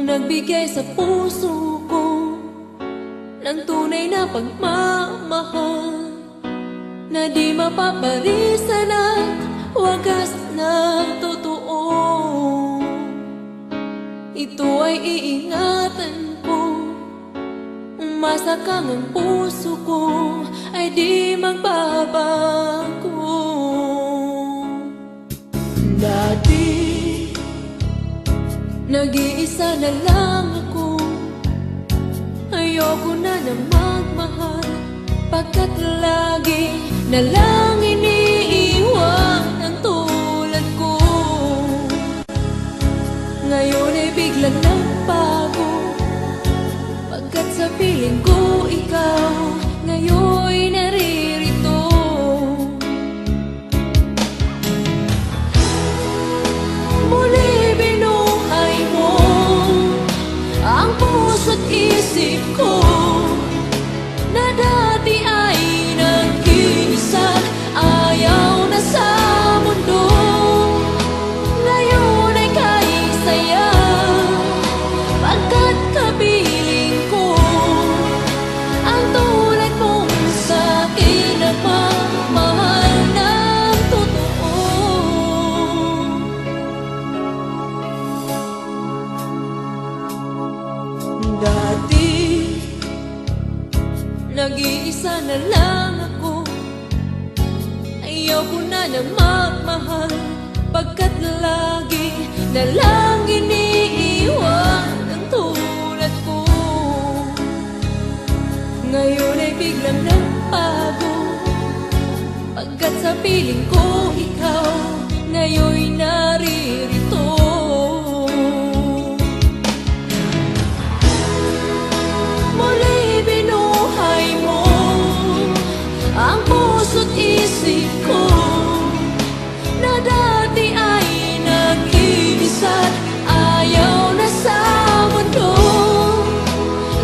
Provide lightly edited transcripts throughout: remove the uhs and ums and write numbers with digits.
nagbigay sa puso ko ng tunay na pagmamahal na di mapaparisan at wagas na totoo. Ito ay iingatan ko, umasa kang ang puso ko ay di magbabago. Dati nag-iisa na lang ako, ayoko na na magmahal, pagkat lagi na lang iniiwan ang tulad ko. Ngayon ay biglang nagbago, pagkat sa piling ko ikaw ngayon'y naririto. Muli binuhay mo ang puso't isip ko na dati ay nag-iisa, ayaw na sa mundo. Ngayon ay kahit saya, pagkat kapiling ko ang tulad mong sa'kin na mamahal ng totoo. Dati nag-iisa na lang ako, ayaw ko na na magmahal, pagkat lagi na lang iniiwan ang tulad ko. Ngayon ay biglang nagbago, pagkat sa piling ko ikaw ngayon'y naririto. Muli binuhay mo ang puso't isip ko na dati ay nag-iisa, ayaw na sa mundo.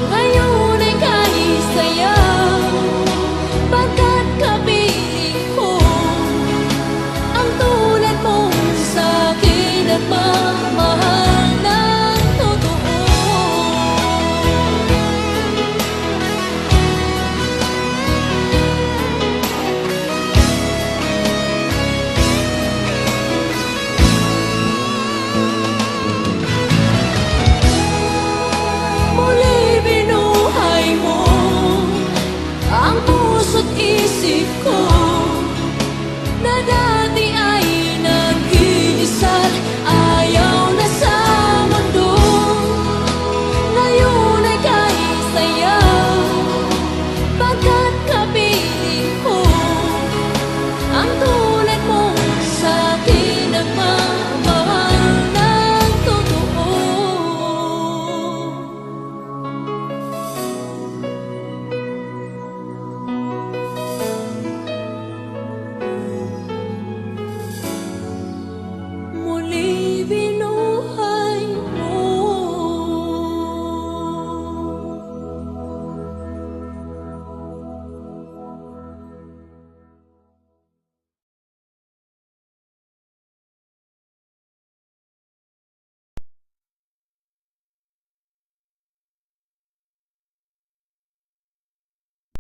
Ngayon ay kahit saya, pagkat kapiling ko ang tulad mong sa'kin at mamahal ng totoo. Muli binuhay mo ang puso't isip ko